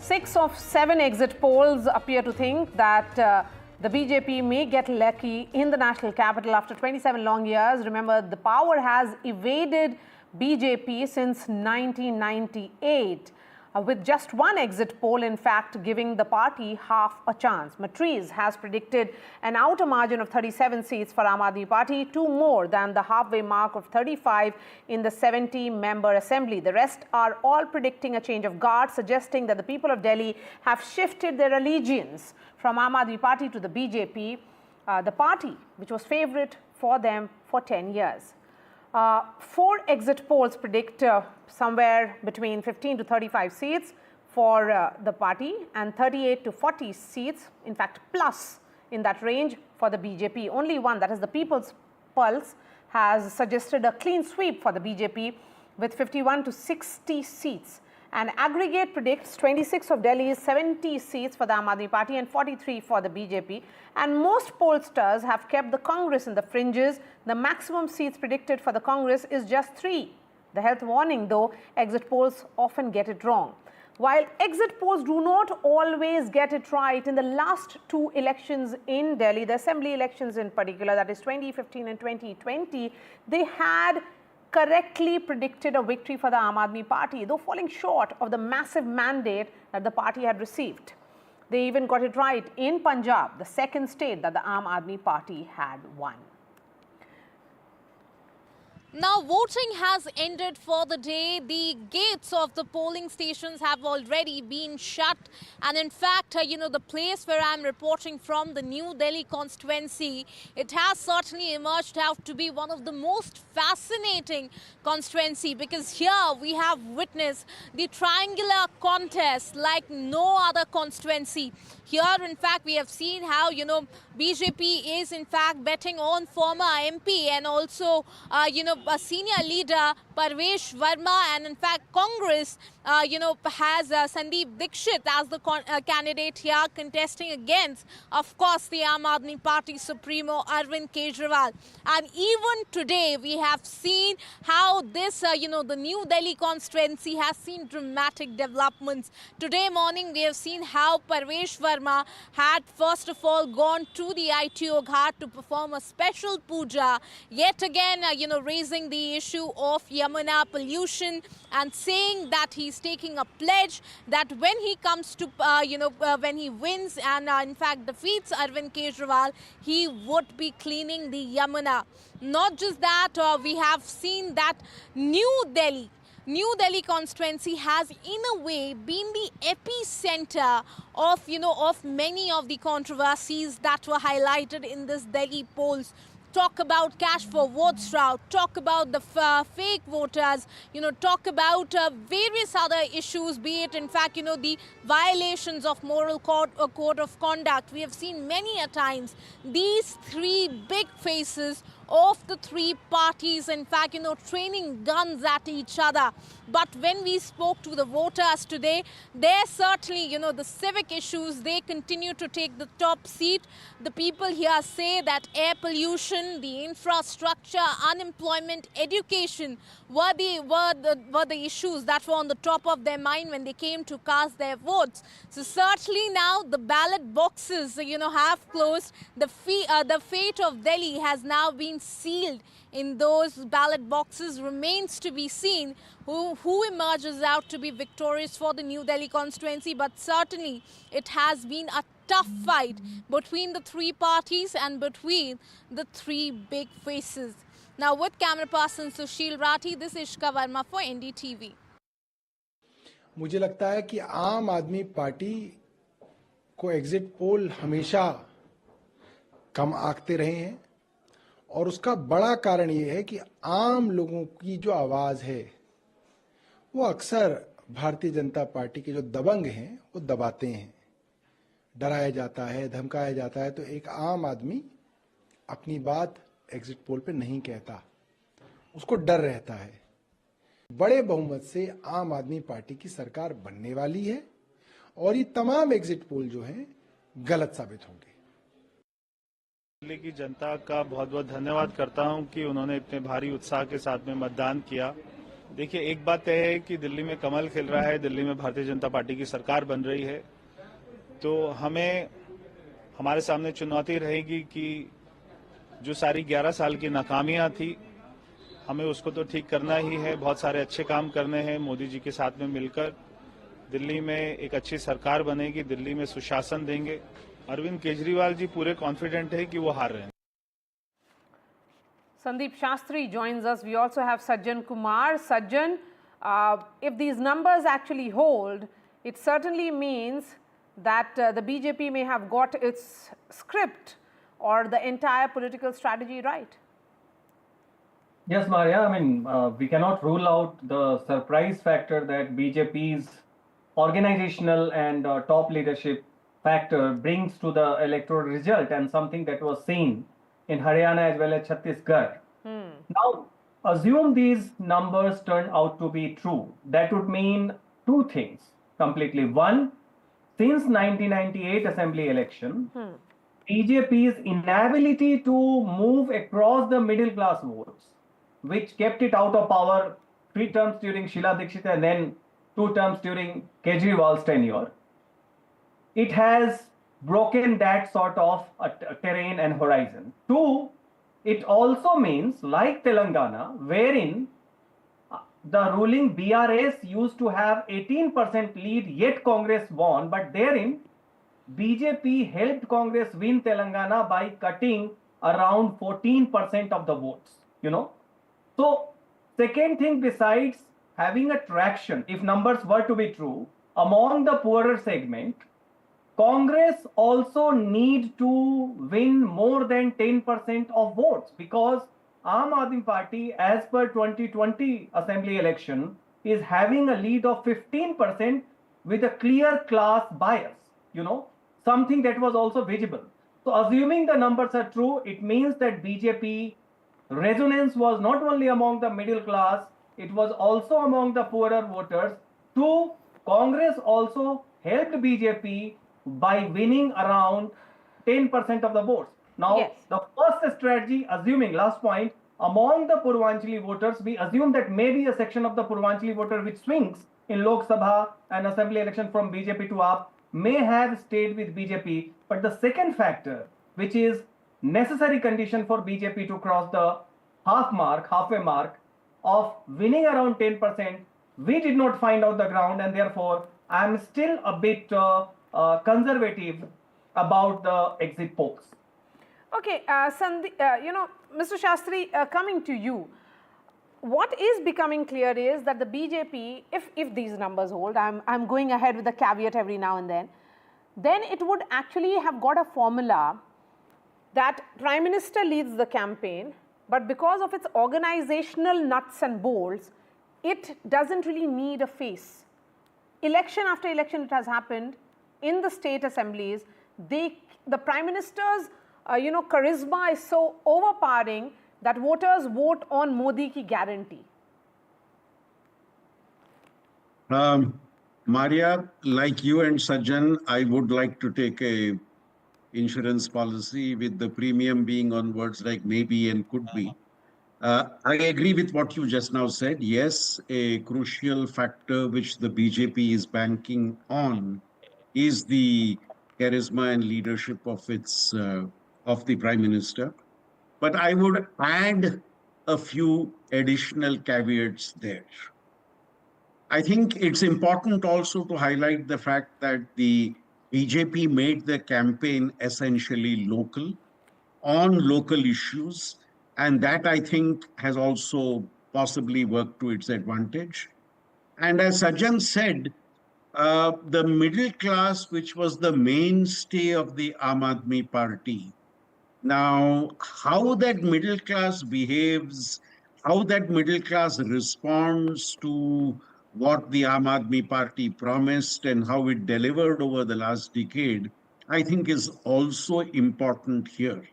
6 of 7 exit polls appear to think that the BJP may get lucky in the national capital after 27 long years. Remember, the power has evaded BJP since 1998. With just one exit poll, in fact, giving the party half a chance. Matriz has predicted an outer margin of 37 seats for Aam Aadmi Party, 2 more than the halfway mark of 35 in the 70-member assembly. The rest are all predicting a change of guard, suggesting that the people of Delhi have shifted their allegiance from Aam Aadmi Party to the BJP, the party which was favourite for them for 10 years. 4 exit polls predict somewhere between 15 to 35 seats for the party and 38 to 40 seats, in fact plus in that range for the BJP. Only one, that is the People's Pulse, has suggested a clean sweep for the BJP with 51 to 60 seats. And aggregate predicts 26 of Delhi's 70 seats for the Aam Aadmi Party and 43 for the BJP. And most pollsters have kept the Congress in the fringes. The maximum seats predicted for the Congress is just 3. The health warning, though, exit polls often get it wrong. While exit polls do not always get it right, in the last 2 elections in Delhi, the assembly elections in particular, that is 2015 and 2020, they had correctly predicted a victory for the Aam Aadmi Party, though falling short of the massive mandate that the party had received. They even got it right in Punjab, the second state that the Aam Aadmi Party had won. Now, voting has ended for the day. The gates of the polling stations have already been shut. And in fact, the place where I'm reporting from, the New Delhi constituency, it has certainly emerged out to be one of the most fascinating constituency, because here we have witnessed the triangular contest like no other constituency. Here, in fact, we have seen how, BJP is, in fact, betting on former MP and also, a senior leader, Parvesh Verma, and in fact, Congress, has Sandeep Dixit as the candidate here contesting against, of course, the Aam Aadmi Party Supremo, Arvind Kejriwal. And even today, we have seen how this, the New Delhi constituency has seen dramatic developments. Today morning, we have seen how Parvesh Verma had, first of all, gone to the ITO Ghat to perform a special puja, yet again, raising the issue of Yamuna pollution and saying that he's taking a pledge that when he comes to, when he wins and in fact defeats Arvind Kejriwal, he would be cleaning the Yamuna. Not just that, we have seen that New Delhi constituency has in a way been the epicenter of many of the controversies that were highlighted in this Delhi polls. Talk about cash for votes route, talk about the fake voters, talk about various other issues, be it in fact, the violations of moral code of conduct. We have seen many a times these 3 big faces of the 3 parties, in fact, training guns at each other. But when we spoke to the voters today, they certainly, the civic issues, they continue to take the top seat. The people here say that air pollution, the infrastructure, unemployment, education were the issues that were on the top of their mind when they came to cast their votes. So certainly now the ballot boxes, have closed. The fate of Delhi has now been sealed in those ballot boxes. Remains to be seen who emerges out to be victorious for the New Delhi constituency, but certainly it has been a tough fight between the 3 parties and between the 3 big faces. Now with camera person Sushil Rathi, this is Ishka Verma for NDTV. मुझे लगता है कि आम आदमी party को exit poll हमेशा कम आंकते रहे हैं और उसका बड़ा कारण ये है कि आम लोगों की जो आवाज है वो अक्सर भारतीय जनता पार्टी के जो दबंग हैं वो दबाते हैं, डराया जाता है, धमकाया जाता है, तो एक आम आदमी अपनी बात एग्जिट पोल पे नहीं कहता, उसको डर रहता है। बड़े बहुमत से आम आदमी पार्टी की सरकार बनने वाली है और ये तमाम एग्जिट पोल जो हैं गलत साबित होंगे। दिल्ली की जनता का बहुत बहुत धन्यवाद करता हूं कि उन्होंने इतने भारी उत्साह के साथ में मतदान किया देखिए, एक बात तय है कि दिल्ली में कमल खिल रहा है, दिल्ली में भारतीय जनता पार्टी की सरकार बन रही है। तो हमारे सामने चुनौती रहेगी कि जो सारी 11 साल की नाकामियां थी, हमें उसको तो ठीक करना ही है। बहुत सारे अच्छे काम करने हैं मोदी जी के साथ में मिलकर। दिल्ली में एक अच्छी सरकार बनेगी, दिल्ली में सुशासन देंगे। अरविंद केजरीवाल जी पूरे कॉन्फिडेंट है कि वो हार रहे हैं। Sandeep Shastri joins us. We also have Sajjan Kumar. Sajjan, if these numbers actually hold, it certainly means that the BJP may have got its script or the entire political strategy right. Yes, Maria. I mean, we cannot rule out the surprise factor that BJP's organizational and top leadership factor brings to the electoral result, and something that was seen in Haryana as well as Chhattisgarh. Now, assume these numbers turn out to be true. That would mean two things completely. One, since 1998 assembly election, BJP's inability to move across the middle class votes, which kept it out of power 3 terms during Sheila Dikshit and then 2 terms during Kejriwal's tenure, it has broken that sort of terrain and horizon. Two, it also means, like Telangana, wherein the ruling BRS used to have 18% lead, yet Congress won, but therein BJP helped Congress win Telangana by cutting around 14% of the votes, So, second thing, besides having a traction, if numbers were to be true, among the poorer segment, Congress also need to win more than 10% of votes, because Aam Aadmi Party, as per 2020 assembly election, is having a lead of 15% with a clear class bias, something that was also visible. So assuming the numbers are true, it means that BJP resonance was not only among the middle class, it was also among the poorer voters. Two, Congress also helped BJP by winning around 10% of the votes. Now, Yes. the first strategy, assuming, last point, among the Purvanchali voters, we assume that maybe a section of the Purvanchali voter which swings in Lok Sabha and assembly election from BJP to AAP may have stayed with BJP. But the second factor, which is necessary condition for BJP to cross the halfway mark of winning around 10%, we did not find out the ground, and therefore I am still a bit conservative about the exit polls. Okay, Mr. Shastri, coming to you, what is becoming clear is that the BJP, if these numbers hold, I'm going ahead with a caveat every now and then it would actually have got a formula that Prime Minister leads the campaign, but because of its organizational nuts and bolts, it doesn't really need a face. Election after election it has happened in the state assemblies. The Prime Minister's charisma is so overpowering that voters vote on Modi ki guarantee. Maria, like you and Sajjan, I would like to take a insurance policy with the premium being on words like maybe and could be. I agree with what you just now said. Yes, a crucial factor which the BJP is banking on is the charisma and leadership of the Prime Minister. But I would add a few additional caveats there. I think it's important also to highlight the fact that the BJP made the campaign essentially local, on local issues, and that I think has also possibly worked to its advantage. And as Sajjan said, the middle class, which was the mainstay of the Aam Aadmi Party, now how that middle class behaves, how that middle class responds to what the Aam Aadmi Party promised and how it delivered over the last decade, I think is also important here.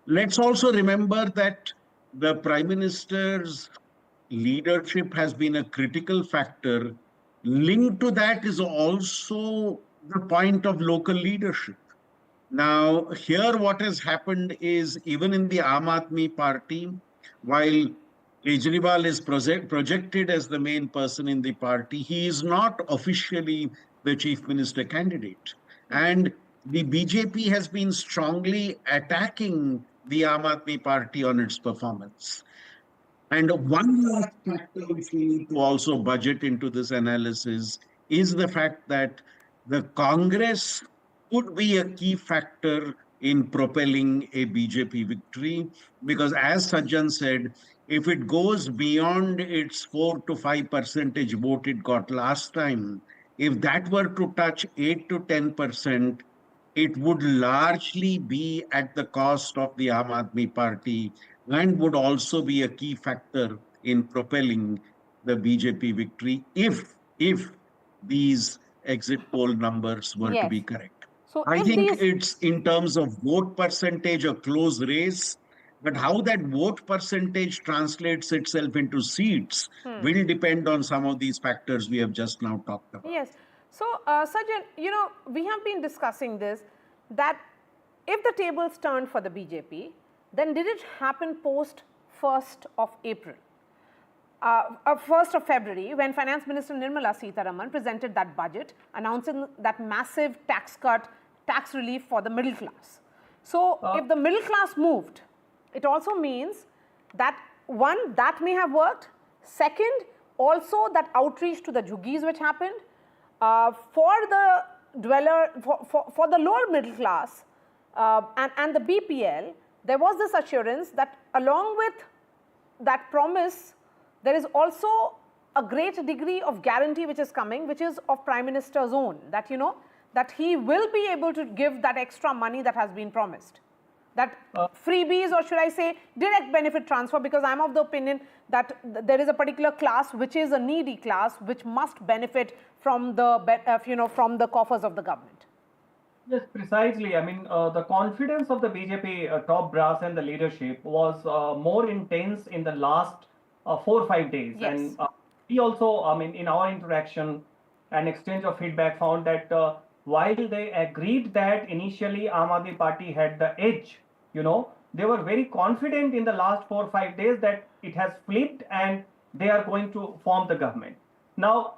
Let's also remember that the Prime Minister's leadership has been a critical factor. Linked to that is also the point of local leadership. Now, here what has happened is, even in the Aam Aadmi Party, while Kejriwal is projected as the main person in the party. He is not officially the chief minister candidate. And the BJP has been strongly attacking the Aam Aadmi party on its performance. And one last factor which we need to also budget into this analysis is the fact that the Congress could be a key factor in propelling a BJP victory, because as Sajjan said, if it goes beyond its 4 to 5% vote it got last time, if that were to touch 8 to 10%, it would largely be at the cost of the Aam Aadmi party and would also be a key factor in propelling the BJP victory if these exit poll numbers were to Yes. be correct. So I if think these, it's in terms of vote percentage a close race, but how that vote percentage translates itself into seats will depend on some of these factors we have just now talked about. yes. So, Sajjan, you know, we have been discussing this, that if the tables turned for the BJP, then did it happen post 1st of April? 1st of February, when Finance Minister Nirmala Sitharaman presented that budget, announcing that massive tax cut, tax relief for the middle class. So, if the middle class moved, it also means that one, that may have worked. Second, also that outreach to the Jugis which happened, for the dweller, for the lower middle class and the BPL, there was this assurance that along with that promise, there is also a great degree of guarantee which is coming, which is of Prime Minister's own, that, you know, that he will be able to give that extra money that has been promised. That freebies, or should I say direct benefit transfer, because I'm of the opinion that there is a particular class which is a needy class which must benefit from the, from the coffers of the government. Yes, precisely. I mean, the confidence of the BJP top brass and the leadership was more intense in the last 4 or 5 days. Yes. And we also, I mean, in our interaction and exchange of feedback, found that while they agreed that initially Aam Aadmi Party had the edge, you know, they were very confident in the last 4 or 5 days that it has flipped and they are going to form the government. Now,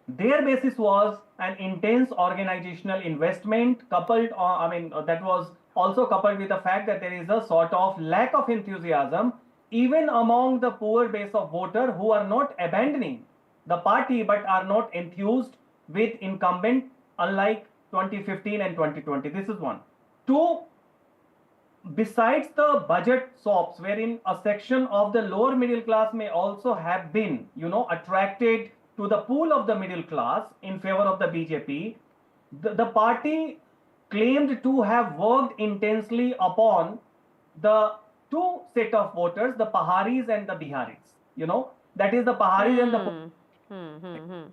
their basis was an intense organizational investment coupled, that was also coupled with the fact that there is a sort of lack of enthusiasm even among the poor base of voters who are not abandoning the party but are not enthused with incumbent, unlike 2015 and 2020. This is one. Two, besides the budget sops, wherein a section of the lower middle class may also have been, you know, attracted to the pool of the middle class in favor of the BJP, the party claimed to have worked intensely upon the two set of voters, the Paharis and the Biharis. You know, that is the Paharis and the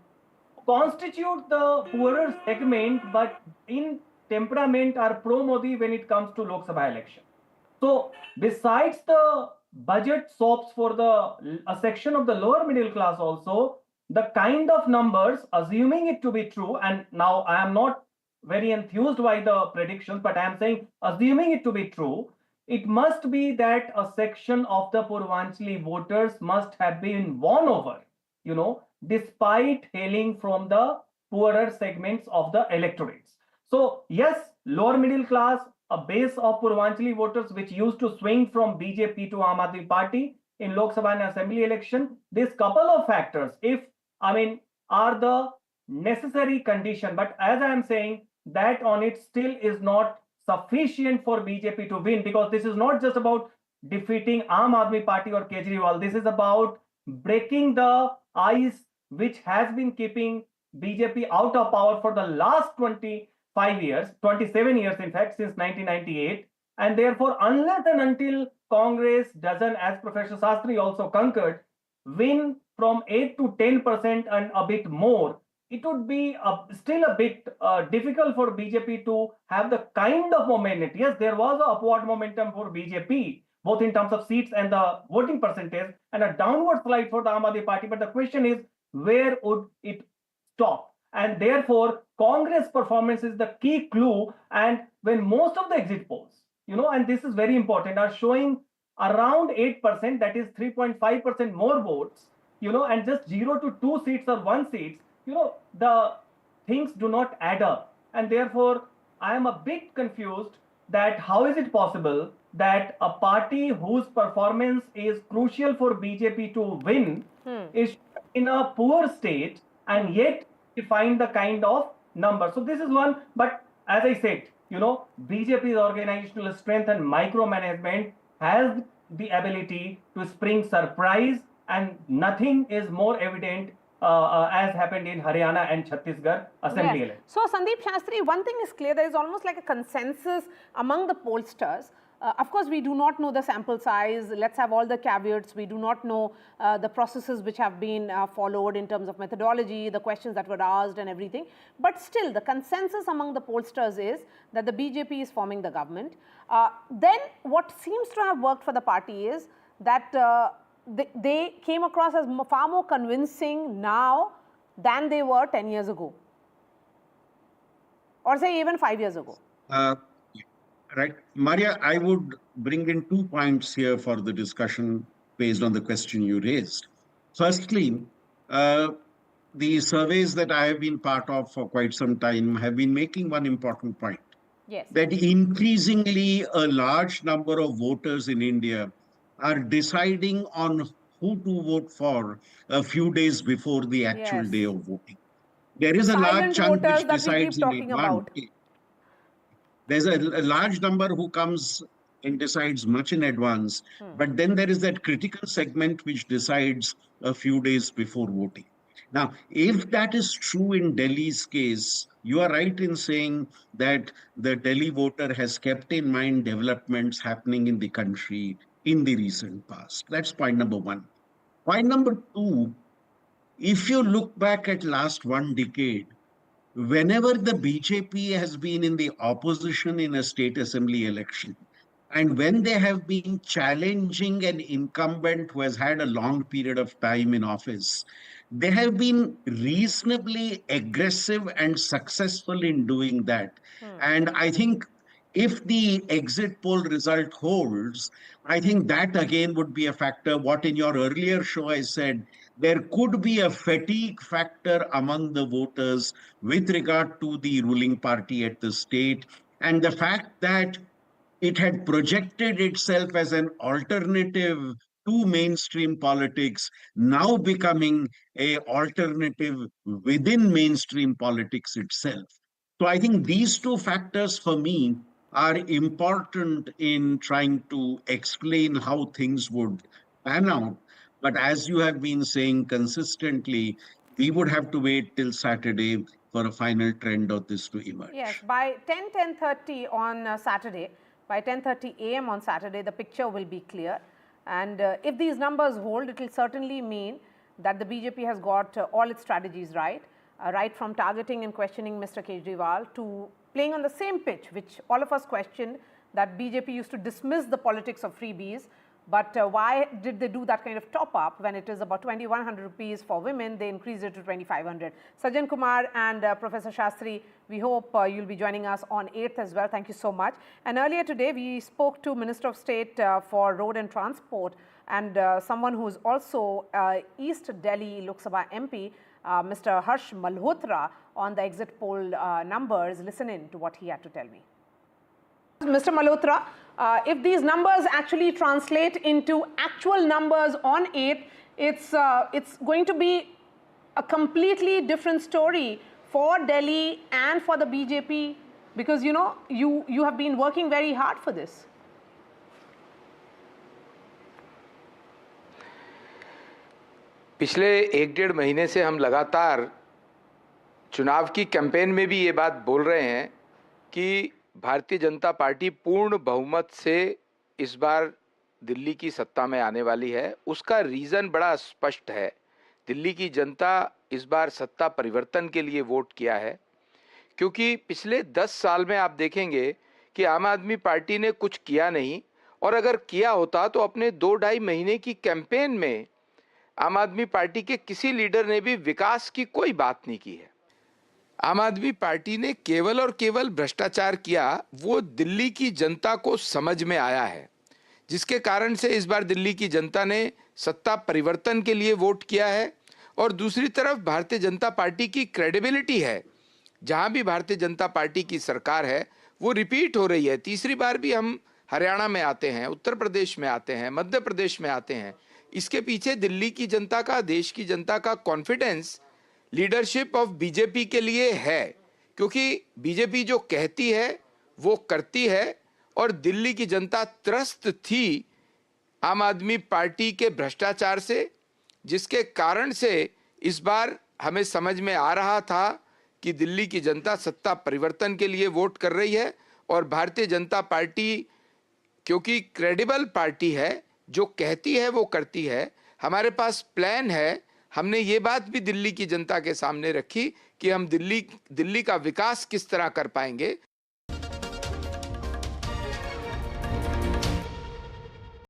constitute the poorer segment, but in temperament are pro-Modi when it comes to Lok Sabha election. So besides the budget sops for a section of the lower middle class also, the kind of numbers, assuming it to be true, and now I am not very enthused by the predictions, but I am saying, assuming it to be true, it must be that a section of the Purvanchali voters must have been won over, you know, despite hailing from the poorer segments of the electorates. So yes, lower middle class, a base of Purvanchali voters which used to swing from BJP to Aam Aadmi Party in Lok Sabha and Assembly election, this couple of factors, are the necessary condition. But as I am saying, that on it still is not sufficient for BJP to win, because this is not just about defeating Aam Aadmi Party or Kejriwal. This is about breaking the ice which has been keeping BJP out of power for the last 25 years, 27 years in fact, since 1998. And therefore, unless and until Congress doesn't, as Professor Sastry also concurred, win from 8 to 10% and a bit more, it would be still a bit difficult for BJP to have the kind of momentum. Yes, there was an upward momentum for BJP, both in terms of seats and the voting percentage, and a downward slide for the Aam Aadmi Party. But the question is, where would it stop? And therefore, Congress performance is the key clue. And when most of the exit polls, you know, and this is very important, are showing around 8%, that is 3.5% more votes, and just 0 to 2 seats or 1 seat, the things do not add up. And therefore, I am a bit confused that how is it possible that a party whose performance is crucial for BJP to win is in a poor state, and yet we find the kind of number. So this is one, but as I said, BJP's organizational strength and micromanagement has the ability to spring surprise, and nothing is more evident as happened in Haryana and Chhattisgarh assembly election. So Sandeep Shastri, one thing is clear, there is almost like a consensus among the pollsters. Of course, we do not know the sample size. Let's have all the caveats. We do not know the processes which have been followed in terms of methodology, the questions that were asked and everything. But still, the consensus among the pollsters is that the BJP is forming the government. Then what seems to have worked for the party is that they came across as far more convincing now than they were 10 years ago, or say even 5 years ago. Right. Maria, I would bring in 2 points here for the discussion based on the question you raised. Firstly, the surveys that I have been part of for quite some time have been making one important point. Yes. That increasingly a large number of voters in India are deciding on who to vote for a few days before the actual day of voting. There is a large chunk which decides in advance. There's a large number who comes and decides much in advance, but then there is that critical segment which decides a few days before voting. Now, if that is true in Delhi's case, you are right in saying that the Delhi voter has kept in mind developments happening in the country in the recent past. That's point number one. Point number two, if you look back at last 1 decade, whenever the BJP has been in the opposition in a state assembly election, and when they have been challenging an incumbent who has had a long period of time in office, they have been reasonably aggressive and successful in doing that. And I think if the exit poll result holds, I think that again would be a factor. What in your earlier show I said, there could be a fatigue factor among the voters with regard to the ruling party at the state, and the fact that it had projected itself as an alternative to mainstream politics, now becoming an alternative within mainstream politics itself. So I think these 2 factors for me are important in trying to explain how things would pan out. But as you have been saying consistently, we would have to wait till Saturday for a final trend of this to emerge. Yes, by 10:30 on Saturday, by 10:30 a.m. on Saturday, the picture will be clear. And if these numbers hold, it will certainly mean that the BJP has got all its strategies right, right from targeting and questioning Mr. Kejriwal to playing on the same pitch, which all of us question, that BJP used to dismiss the politics of freebies. But why did they do that kind of top up when it is about 2,100 rupees for women? They increased it to 2,500. Sajjan Kumar and Professor Shastri, we hope you'll be joining us on 8th as well. Thank you so much. And earlier today, we spoke to Minister of State for Road and Transport and someone who is also East Delhi Lok Sabha MP, Mr. Harsh Malhotra, on the exit poll numbers. Listen in to what he had to tell me. Mr. Malhotra, if these numbers actually translate into actual numbers on 8th, it's going to be a completely different story for Delhi and for the BJP, because you have been working very hard for this. पिछले 1-1.5 महीने से हम लगातार चुनाव की campaign में भी ये बात बोल रहे हैं कि भारतीय जनता पार्टी पूर्ण बहुमत से इस बार दिल्ली की सत्ता में आने वाली है। उसका रीज़न बड़ा स्पष्ट है। दिल्ली की जनता इस बार सत्ता परिवर्तन के लिए वोट किया है, क्योंकि पिछले 10 साल में आप देखेंगे कि आम आदमी पार्टी ने कुछ किया नहीं, और अगर किया होता तो अपने 2-2.5 महीने की कैंपेन में आम आदमी पार्टी के किसी लीडर ने भी विकास की कोई बात नहीं की है। आम आदमी पार्टी ने केवल और केवल भ्रष्टाचार किया, वो दिल्ली की जनता को समझ में आया है। जिसके कारण से इस बार दिल्ली की जनता ने सत्ता परिवर्तन के लिए वोट किया है। और दूसरी तरफ भारतीय जनता पार्टी की क्रेडिबिलिटी है, जहां भी भारतीय जनता पार्टी की सरकार है वो रिपीट हो रही है। तीसरी बार भी हम हरियाणा में आते हैं, उत्तर प्रदेश में आते हैं, मध्य प्रदेश में आते हैं। इसके पीछे दिल्ली की जनता का, देश की जनता का कॉन्फिडेंस लीडरशिप ऑफ बीजेपी के लिए है, क्योंकि बीजेपी जो कहती है वो करती है। और दिल्ली की जनता त्रस्त थी आम आदमी पार्टी के भ्रष्टाचार से, जिसके कारण से इस बार हमें समझ में आ रहा था कि दिल्ली की जनता सत्ता परिवर्तन के लिए वोट कर रही है। और भारतीय जनता पार्टी क्योंकि क्रेडिबल पार्टी है, जो कहती है वो करती है, हमारे पास प्लान है। हमने ये बात भी दिल्ली की जनता के सामने रखी कि हम दिल्ली का विकास किस तरह कर पाएंगे।